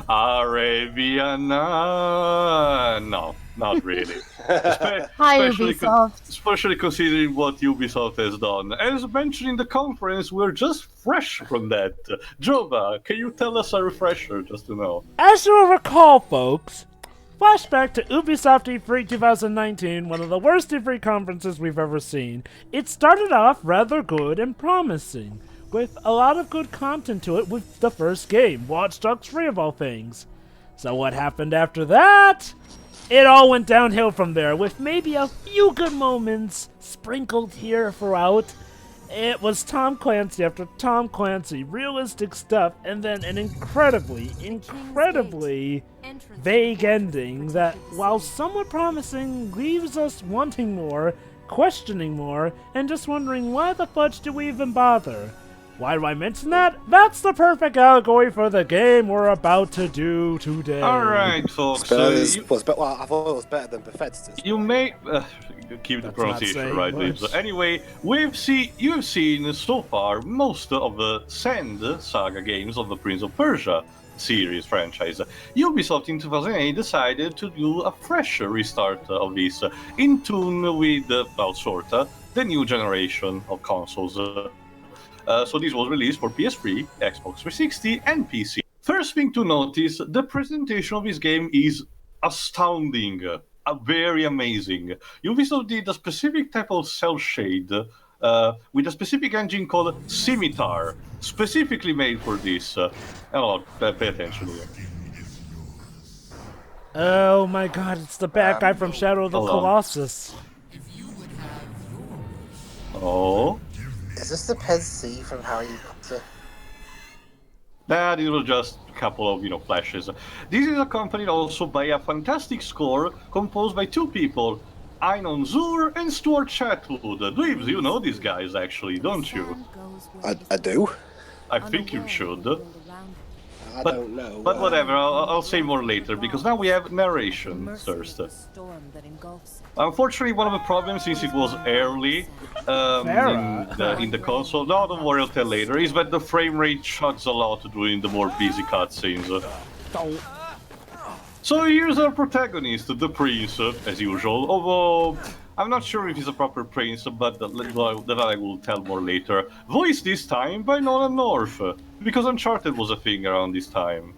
Arabian, no, not really. Hi, Ubisoft. Especially considering what Ubisoft has done. As mentioned in the conference, we're just fresh from that. Jova, can you tell us a refresher, just to know? As you will recall, folks, flashback to Ubisoft E3 2019, one of the worst E3 conferences we've ever seen. It started off rather good and promising, with a lot of good content to it with the first game, Watch Dogs 3 of all things. So what happened after that? It all went downhill from there, with maybe a few good moments sprinkled here throughout. It was Tom Clancy after Tom Clancy, realistic stuff, and then an incredibly vague ending that, while somewhat promising, leaves us wanting more, questioning more, and just wondering why the fudge do we even bother? Why do I mention that? That's the perfect allegory for the game we're about to do today. Alright, folks. I thought it was better than Bethesda's. You may keep the pronunciation right, Lips. Anyway, you've seen so far most of the saga games of the Prince of Persia series franchise. Ubisoft in 2008 decided to do a fresh restart of this, in tune with, the new generation of consoles. So this was released for PS3, Xbox 360, and PC. First thing to notice, the presentation of this game is astounding, very amazing. Ubisoft did a specific type of cell shade with a specific engine called Scimitar, specifically made for this. Pay attention here. Oh my god, it's the bad guy from Shadow of the Colossus. Oh? Is this the Pez C from Harry Potter? Nah, these were just a couple of, flashes. This is accompanied also by a fantastic score composed by two people, Einon Zur and Stuart Chatwood. Dweebs, you know these guys actually, don't you? I do. I think you should. I don't know. But whatever, I'll say more later, because now we have narration first. Unfortunately, one of the problems, since it was early in the console, no, don't worry, I'll tell later, is that the frame rate chugs a lot during the more busy cutscenes. So here's our protagonist, the prince, as usual, although I'm not sure if he's a proper prince, but that I will tell more later. Voiced this time by Nolan North, because Uncharted was a thing around this time.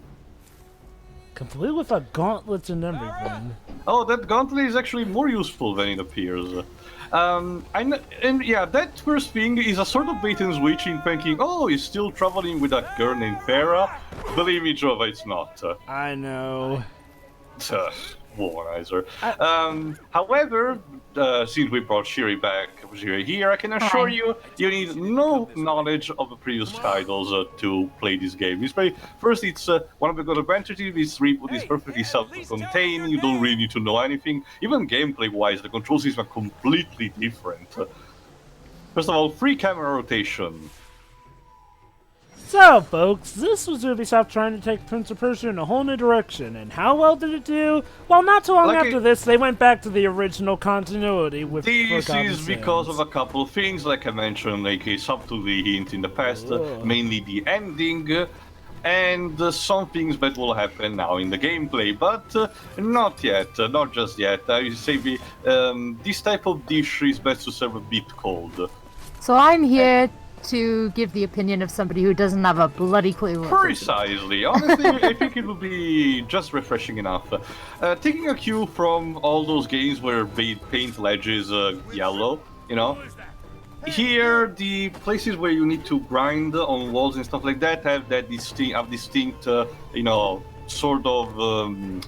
Complete with a gauntlet and everything. Oh, that gauntlet is actually more useful than it appears. And yeah, that first thing is a sort of bait and switch in thinking, oh, he's still traveling with that girl named Farah. Believe me, Jova, it's not. I know. Womanizer. However, since we brought Shiri here, I can assure you, you need no knowledge of the previous titles to play this game. First, it's one of the good advantages. This reboot is perfectly self-contained. You don't really need to know anything. Even gameplay-wise, the control system are completely different. First of all, free camera rotation. So, folks, this was Ubisoft trying to take Prince of Persia in a whole new direction, and how well did it do? Well, not too long after this, they went back to the original continuity with This is because of a couple of things, like I mentioned, like a subtly hint in the past, mainly the ending, and some things that will happen now in the gameplay, but not yet, not just yet. I say this type of dish is best to serve a bit cold. So I'm here to give the opinion of somebody who doesn't have a bloody clue. Precisely. Honestly, I think it would be just refreshing enough. Taking a cue from all those games where they paint ledges yellow, here the places where you need to grind on walls and stuff like that have that distinct, sort of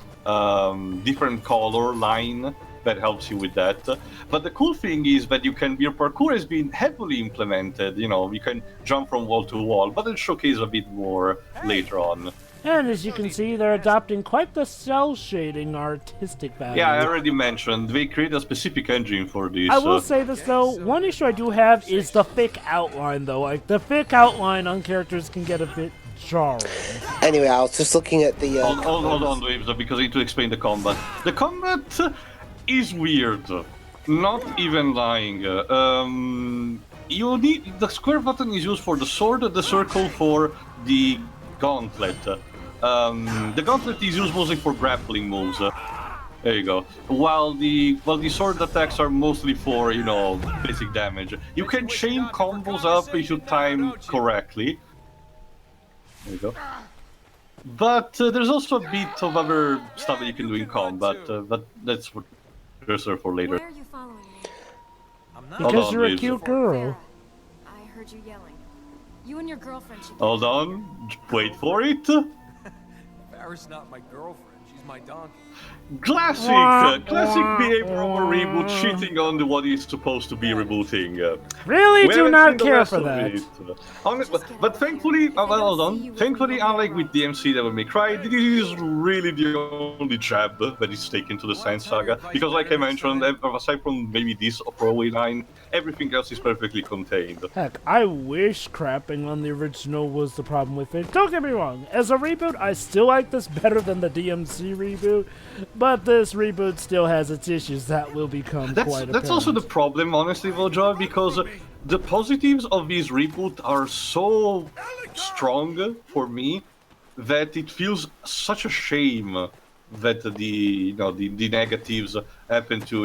different color line that helps you with that. But the cool thing is that your parkour has been heavily implemented. You can jump from wall to wall, but I'll showcase a bit more later on. And as you can see, they're adopting quite the cell shading artistic value. Yeah, I already mentioned, they create a specific engine for this. I will say this though, one issue I do have is the thick outline though. Like, the thick outline on characters can get a bit jarring. Anyway, I was just looking at the... Hold on, Dweebs, because I need to explain the combat. The combat is weird. Not even lying. The square button is used for the sword, the circle for the gauntlet. The gauntlet is used mostly for grappling moves. There you go. While the sword attacks are mostly for, you know, basic damage. You can chain combos up if you time correctly. There you go. But there's also a bit of other stuff that you can do in combat, but that's reserved for later. Why are you following me? Because you're a cute girl. I heard you yelling. You and your girlfriend should. Hold on, wait for it. Farrah's not my girlfriend, she's my donkey. Classic behavior of a reboot, cheating on what is supposed to be rebooting. Really We do haven't not seen the care rest for of that. it. Honestly, but thankfully, hold on. Thankfully, unlike with DMC Devil May Cry, this is really the only jab that is taken to the Sand Saga. Because, like I mentioned, aside from maybe this throwaway line, everything else is perfectly contained. Heck, I wish crapping on the original was the problem with it. Don't get me wrong, as a reboot, I still like this better than the DMC reboot, but this reboot still has its issues that will become quite apparent. That's also the problem, honestly, Voja, because the positives of this reboot are so strong for me that it feels such a shame that the negatives happen to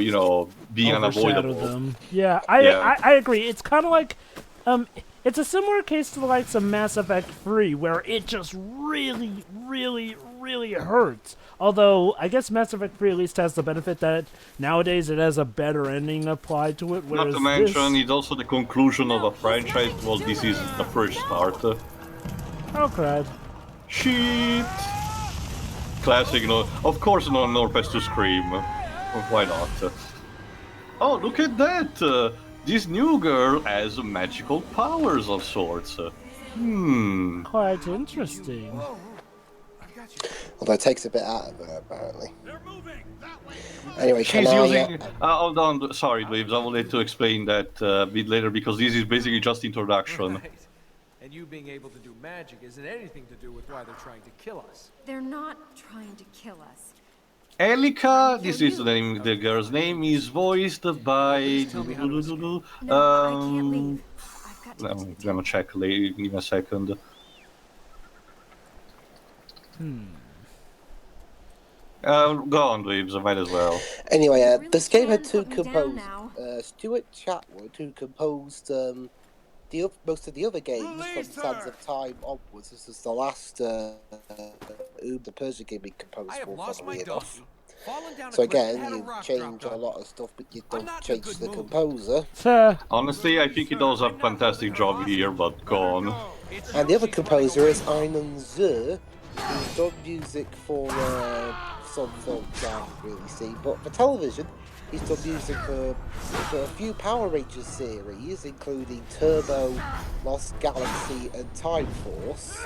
be Overshadow unavoidable. them. Yeah, I agree. It's kind of like it's a similar case to the likes of Mass Effect 3, where it just really, really, really hurts. Although, I guess Mass Effect 3 at least has the benefit that nowadays it has a better ending applied to it, Not whereas to mention, this... it's also the conclusion of a franchise. Well, this is the first start. Oh, crud. Shit! Classic, of course, no Norpes to scream. Why not? Oh, look at that! This new girl has magical powers of sorts. Quite interesting. Well, that takes a bit out of her, apparently. Anyway, She's using... hold on, sorry, Leaves, I will need to explain that a bit later, because this is basically just introduction. Right. And you being able to do magic isn't anything to do with why they're trying to kill us. They're not trying to kill us. Elika, this is the name. The girl's name is voiced by. No, I can't leave. I've got to get to I'm the gonna check later in a second. Go on, Leaves. I might as well. Anyway, Really this game had can two put me down composers. now. Stuart Chatwood, who composed most of the other games from Sands of Time onwards. This is the last the Persia game he composed I have for, lost my funnily enough. donkey, fallen down a So cliff, again, had a you rock change dropped a on lot me. of stuff, but you I'm don't not in a change good the mood. composer. Honestly, I think he does a fantastic job here, but go on. And the other composer is Ayman Zur, who's done music for some films I haven't really seen, but for television, he's done music for a few Power Rangers series, including Turbo, Lost Galaxy, and Time Force.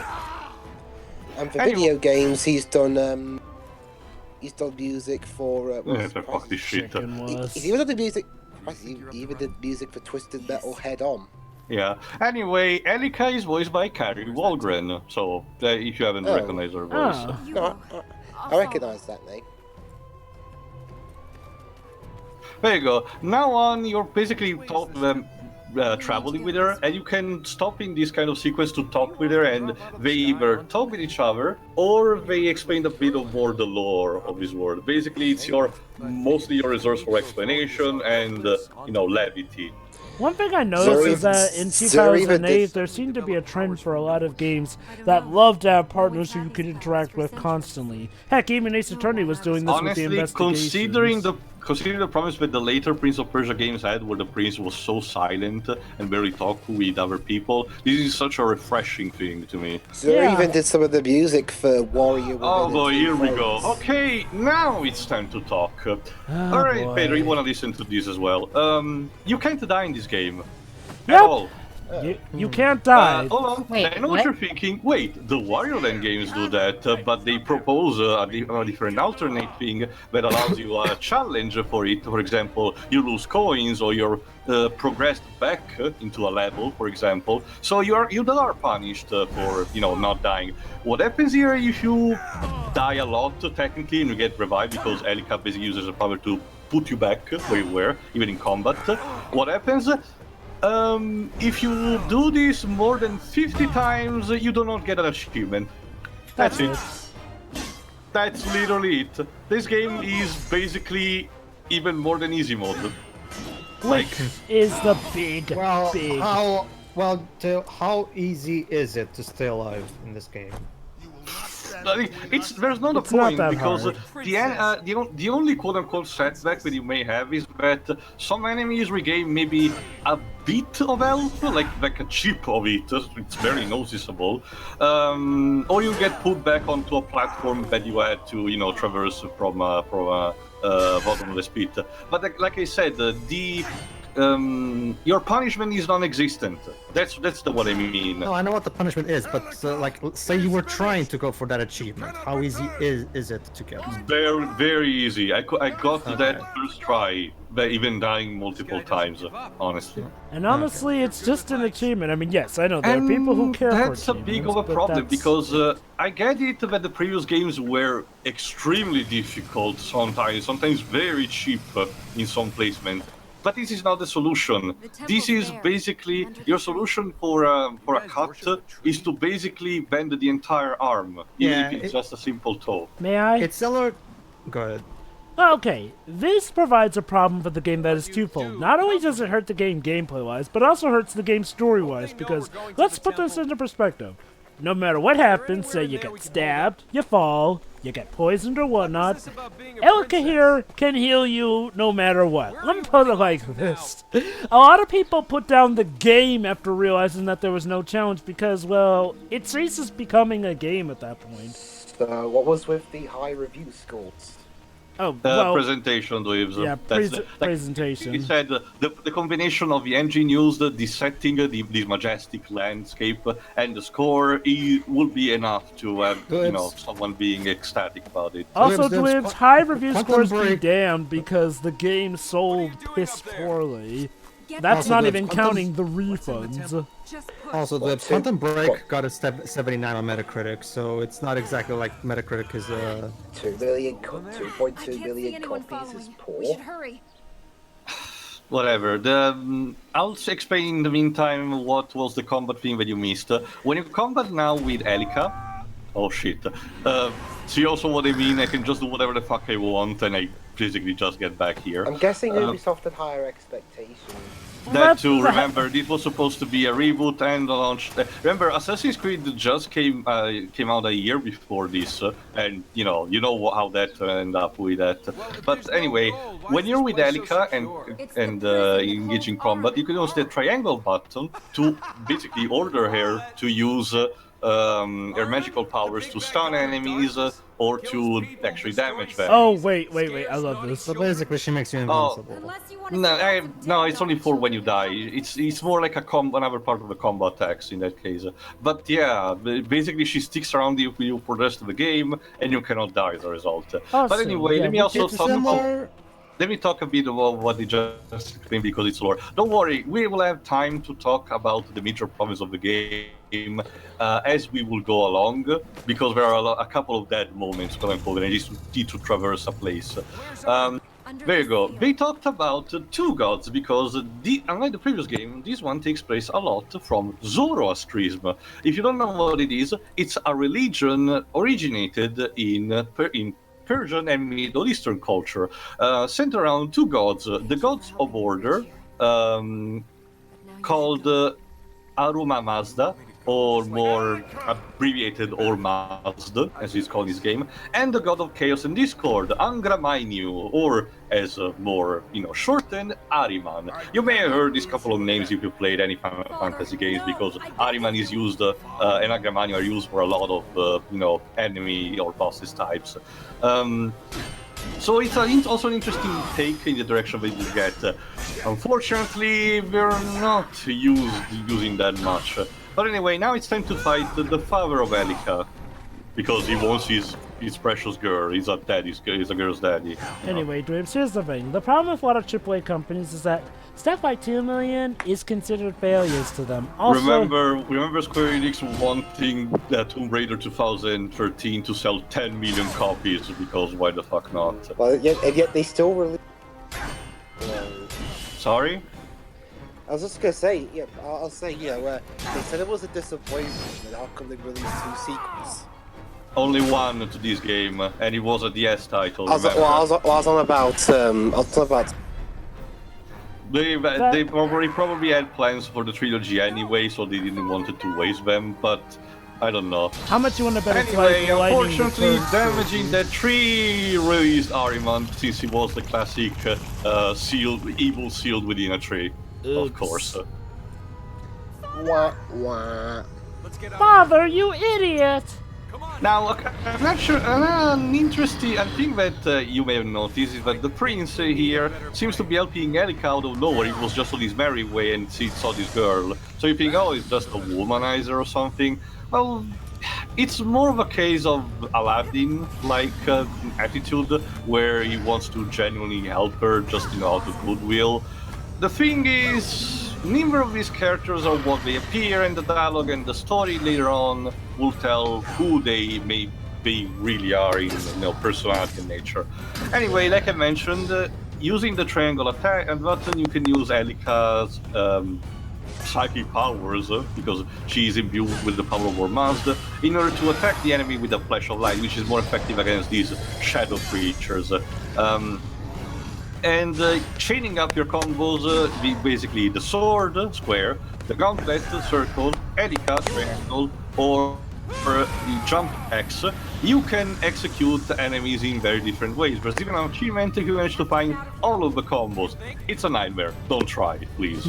And for video games, he's done music for. Fuck this shit. He's even done the music. He even did music for Twisted Metal Head On. Yeah. Anyway, Elika is voiced by Carrie Walgren, so if you haven't recognized her voice. You No, go. I recognise that name. There you go. Now on, you're basically traveling with her, and you can stop in this kind of sequence to talk with her, and they either talk with each other, or they explain a bit of more the lore of this world. Basically, it's mostly your resource for explanation and, levity. One thing I noticed is that in Sorry, but 2008, there seemed to be a trend for a lot of games that loved to have partners who you could interact with constantly. Heck, even Ace Attorney was doing this with the Honestly, investigations. considering the promise that the later Prince of Persia games had, where the prince was so silent and barely talked with other people, this is such a refreshing thing to me. Zur even did some of the music for Warrior. Oh boy, here we go. Okay, now it's time to talk. Alright, boy. Pedro, you wanna listen to this as well. You can't die in this game. Yep. At all. You can't die. Hold on, Wait, I know what you're thinking. Wait, the Wario Land games do that, but they propose a different alternate thing that allows you a challenge for it. For example, you lose coins or you're progressed back into a level, for example. So you are punished for not dying. What happens here if you die a lot technically and you get revived because Elika basically uses her power to put you back where you were, even in combat? What happens? If you do this more than 50 times, you do not get an achievement. That's it. That's literally it. This game is basically even more than easy mode. Which is the big, Well, big... how easy is it to stay alive in this game? There's not a It's not point that because hard. the only quote-unquote setback that you may have is that some enemies regain maybe a bit of health, like a chip of it. It's very noticeable, or you get put back onto a platform that you had to, traverse from bottomless pit. But like I said, your punishment is non-existent. That's what I mean. No, I know what the punishment is, but like, say you were trying to go for that achievement. How easy is it to get? Very, very easy. I got to Okay. that first try, even dying multiple times, honestly. And honestly, it's just an achievement. I mean, yes, I know there are people who care for That's a big of a achievements, but problem that's- because I get it that the previous games were extremely difficult sometimes very cheap in some placement. But this is not the solution. This is basically your solution for a cut is to basically bend the entire arm, even Yeah, if it's just a simple toe. May I? It's similar. Go ahead. Okay, this provides a problem for the game that is twofold. Not only does it hurt the game gameplay-wise, but also hurts the game story-wise, because let's put this into perspective. No matter what happens, say you get stabbed, you fall, you get poisoned or whatnot, Elka here can heal you no matter what. Let me put it like this. A lot of people put down the game after realizing that there was no challenge because, well, it ceases becoming a game at that point. So, what was with the high review scores? Oh, well, Presentation, Dweebs. yeah, That's presentation. He said the combination of the engine used, the setting, the majestic landscape, and the score would be enough to have someone being ecstatic about it. Also, Dibs, Dibs, high review Quantum scores be Break- damned because the game sold piss poorly. Get That's Also, not Dibs, even Quantum- counting the refunds. Just push. Also, the What, two- Quantum Break what? got a 79 on Metacritic, so it's not exactly like Metacritic is 2.2 I can't see million anyone copies is following. poor. We should hurry. Whatever. I'll explain in the meantime what was the combat theme that you missed. When you combat now with Elika, oh shit. See also what I mean? I can just do whatever the fuck I want, and I basically just get back here. I'm guessing Ubisoft had higher expectations. That too, remember, this was supposed to be a reboot and a launch. Remember, Assassin's Creed just came out a year before this, and you know how that ended up with that. But anyway, when you're with Elika and engaging combat, you can use the triangle button to basically order her to use her magical powers to stun enemies or to actually damage them. Oh, wait, I love this. so basically she makes you invincible. Unless you want to No, it's only for when you die. It's more like another part of the combat text in that case. But yeah, basically she sticks around with you for the rest of the game, and you cannot die as a result. Awesome. But anyway, Yeah, let me also talk. Similar. Let me talk a bit about what they just explained because it's lore. Don't worry, we will have time to talk about the major problems of the game as we will go along, because there are a couple of dead moments, quote unquote, and I just need to traverse a place. There you go. They talked about two gods because, unlike the previous game, this one takes place a lot from Zoroastrism. If you don't know what it is, it's a religion originated in Persian and Middle Eastern culture, centered around two gods, the gods of order, called Aruma Mazda, or more abbreviated or Mazda, as he's called in this game, and the god of chaos and discord, Angra Mainyu, or as more, shortened, Ahriman. You may have heard these couple of names if you played any Final Fantasy games, because Ahriman is used, and Angra Mainyu are used for a lot of, enemy or bosses types. So it's also an interesting take in the direction that you get. Unfortunately, we're not using that much. But anyway, now it's time to fight the father of Elika, because he wants his precious girl. He's a girl's daddy. Anyway, Dweebs, here's the thing. The problem with a lot of AAA companies is that stuff like 2 million is considered failures to them. Also, Remember Square Enix wanting Tomb Raider 2013 to sell 10 million copies, because why the fuck not? Well, yet they still release. Sorry? I was just gonna say, they said it was a disappointment, but how come they released 2 sequels? only one to this game, and it was a DS title. I was on about. They probably had plans for the trilogy anyway, so they didn't want to waste them. But I don't know. How much you want to bet it's Anyway, like unfortunately, damaging that 3 released Ahriman, since he was the classic evil sealed within a tree, of course. Wah, wah. Let's get on. Father, you idiot! Now, I'm not sure. An interesting thing that you may have noticed is that the prince here seems to be helping Erika out of nowhere. He was just on his merry way and he saw this girl. So you think, oh, it's just a womanizer or something. Well, it's more of a case of Aladdin-like attitude, where he wants to genuinely help her, just out of goodwill. The thing is, neither of these characters are what they appear, and the dialogue and the story later on will tell who they really are in personality and nature. Anyway, like I mentioned, using the triangle attack and button, you can use Elika's psychic powers, because she is imbued with the power of Ormazd, in order to attack the enemy with a flash of light, which is more effective against these shadow creatures. And chaining up your combos, basically the sword, square, the gauntlet, circle, Erika, triangle, or the jump X, you can execute the enemies in very different ways. There's even an achievement if you manage to find all of the combos. It's a nightmare. Don't try it, please.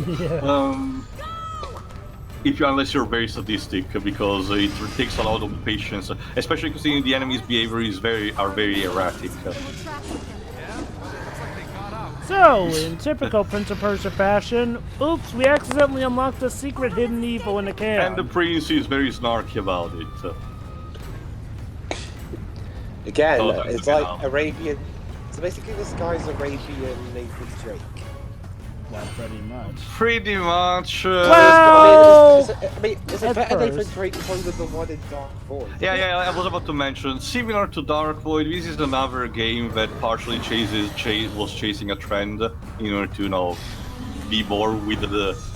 Unless you're very sadistic, because it takes a lot of patience, especially considering the enemy's behavior are very erratic. So, in typical Prince of Persia fashion, oops, we accidentally unlocked a secret hidden evil in the camp. And the prince is very snarky about it. Again, it's like Arabian. So basically, this guy's Arabian Nathan Drake. Well, pretty much. Pretty much. Well, is it better Nathan Drake than the one in Dark Void? Yeah, I was about to mention, similar to Dark Void, this is another game that partially was chasing a trend in order to, be more with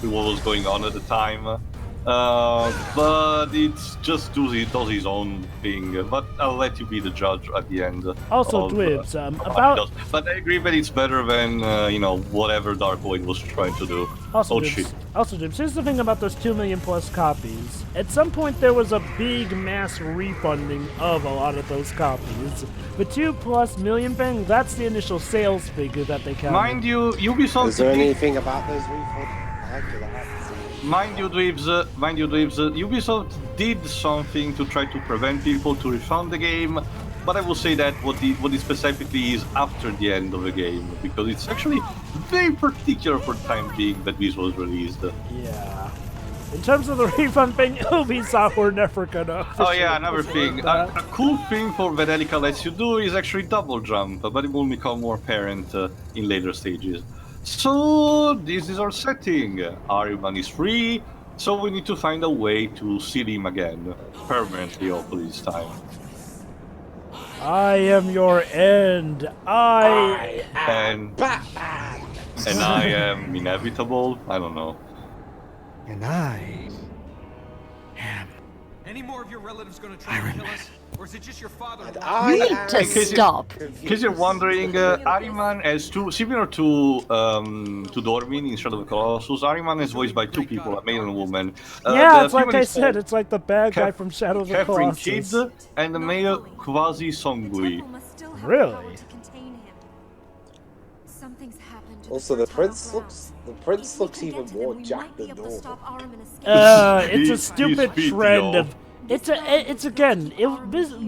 what was going on at the time. But it's just does his own thing. But I'll let you be the judge at the end. Also, Dwibs, But I agree that it's better than whatever Dark Void was trying to do. Also, Dwibs, here's the thing about those 2 million plus copies. At some point, there was a big mass refunding of a lot of those copies. The 2+ million thing, that's the initial sales figure that they counted. Mind you, Ubisoft. Is there anything about those refunds? Mind you, Dweebs, Ubisoft did something to try to prevent people to refund the game, but I will say that what it specifically is after the end of the game, because it's actually very particular for the time being that this was released. Yeah. In terms of the refund thing, Ubisoft were never gonna. Oh yeah, another thing. A cool thing for that Erika lets you do is actually double jump, but it will become more apparent in later stages. So, this is our setting. Ahriman is free, so we need to find a way to seal him again. Permanently, hopefully this time. I am your end. I am Batman. And I am inevitable? I don't know. And I am... Any more of your relatives gonna try to kill us? Or is it just your father? You need to stop. Because you're wondering, Ahriman is similar to Dormin in Shadow of the Colossus. Ahriman is voiced by 2 people, a male and a woman. Yeah, it's like I said, it's like the bad guy from Shadow of the Colossus. Kid and the male Quasi Songui. Really? Also, the prince looks even more jacked than normal. It's a stupid trend of. It's again.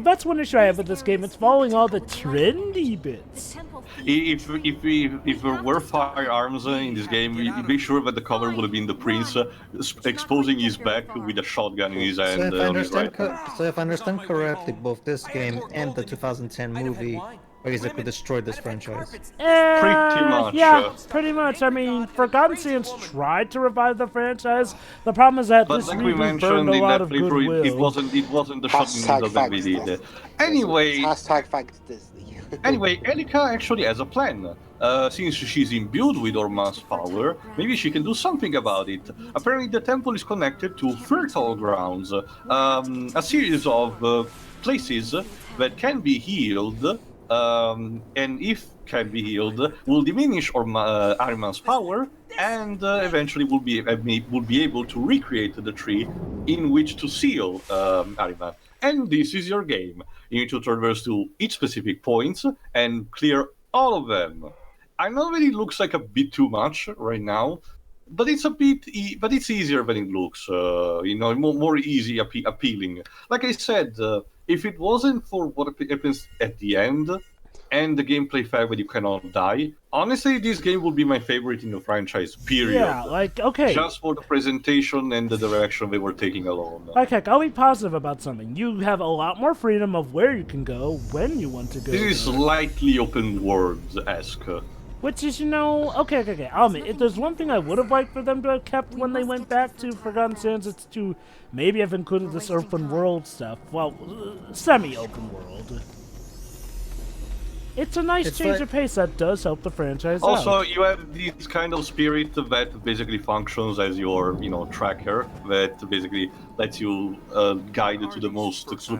That's one issue I have with this game. It's following all the trendy bits. If there were firearms in this game, you'd be sure that the cover would have been the prince exposing his back with a shotgun in his hand. So if I understand correctly, both this game and the 2010 movie basically destroyed this franchise. Pretty much. Yeah, pretty much. I mean, Forgotten Sands tried to revive the franchise. The problem is that this reboot burned a lot of goodwill. It wasn't the shot in the middle that we did. Anyway, # thanks Disney. Anyway, Elika actually has a plan. Since she's imbued with Orman's power, maybe she can do something about it. Apparently, the temple is connected to fertile grounds, a series of places that can be healed, and if can be healed, will diminish Ahriman's power, and eventually will be able to recreate the tree in which to seal Ahriman. And this is your game. You need to traverse to each specific points and clear all of them. I know that it looks like a bit too much right now, but it's but it's easier than it looks. More easy, appealing. Like I said, if it wasn't for what happens at the end and the gameplay fact that you cannot die, honestly, this game would be my favorite in the franchise. Period. Yeah, like, okay. Just for the presentation and the direction they were taking alone. Okay, I'll be positive about something. You have a lot more freedom of where you can go, when you want to go. This is slightly open world-esque. Which is, okay. I'll admit, if there's one thing I would have liked for them to have kept when they went back to Forgotten Sands, it's to maybe have included this open world stuff. Well, semi-open world. It's a nice change of pace that does help the franchise Also, out. you have this kind of spirit that basically functions as your, tracker, that basically lets you guide to the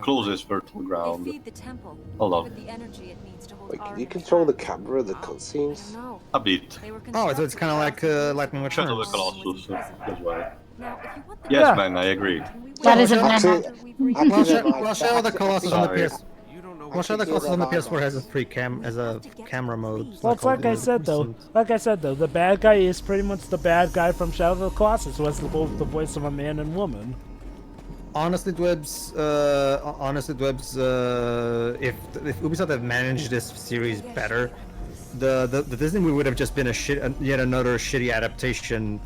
closest fertile ground. They feed the temple Hold on. with the energy it needs to hold Wait, can you Arden. control the camera in the cutscenes? No, A bit. they were Oh, so it's kind of like Lightning Shadow of Returns. the Colossus as well. Now, if you want the Yes, Yeah. man, I agree. That is a Actually, We'll show the Colossus on the PS. You don't know We'll show the Colossus on the PS4 has a free camera mode. Well, it's like I said though. The bad guy is pretty much the bad guy from Shadow of the Colossus, who has both the voice of a man and woman. Honestly, Dwebs, if Ubisoft had managed this series better, the Disney movie would have just been yet another shitty adaptation.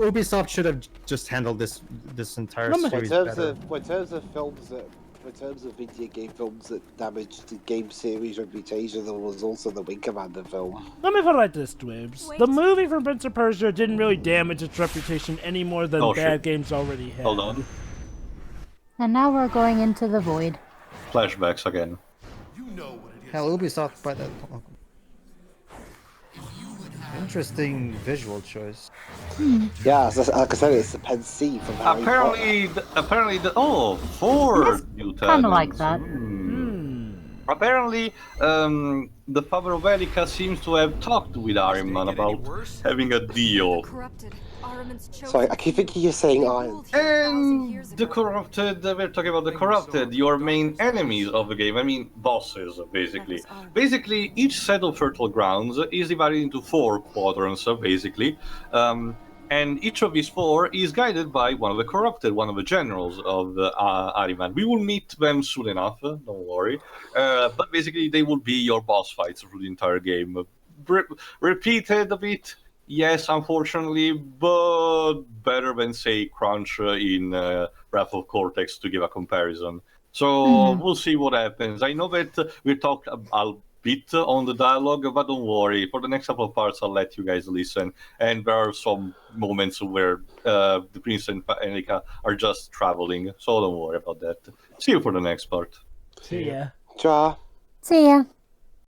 Ubisoft should have just handled this entire series better. In terms of films in terms of video game films that damaged the game series reputation, there was also the Wing Commander film. Let me put it like this, Dwebs. The movie from Prince of Persia didn't really damage its reputation any more than bad games already had. Hold on. And now we're going into the void. Flashbacks again. Hell, Ubisoft by that. Interesting visual choice. Yeah, like I said, it's the Pen C from Harry Potter. Four new Kind of like that. Apparently, the father of Elika seems to have talked with Ahriman about having a deal. corrupted Ahriman's chosen. Sorry, I keep thinking you're saying Iron. And the corrupted, we're talking about the corrupted, your main enemies of the game, I mean bosses, basically. Basically, each set of fertile grounds is divided into 4 quadrants, basically. And each of these 4 is guided by one of the corrupted, one of the generals of Ahriman. We will meet them soon enough, don't worry. But basically, they will be your boss fights through the entire game. Repeated a bit, yes, unfortunately, but better than, say, Crunch in Wrath of Cortex, to give a comparison. So we'll see what happens. I know that we talked a bit on the dialogue, but don't worry. For the next couple of parts, I'll let you guys listen. And there are some moments where the Prince and Elika are just traveling, so don't worry about that. See you for the next part. See ya. Ja. See ya.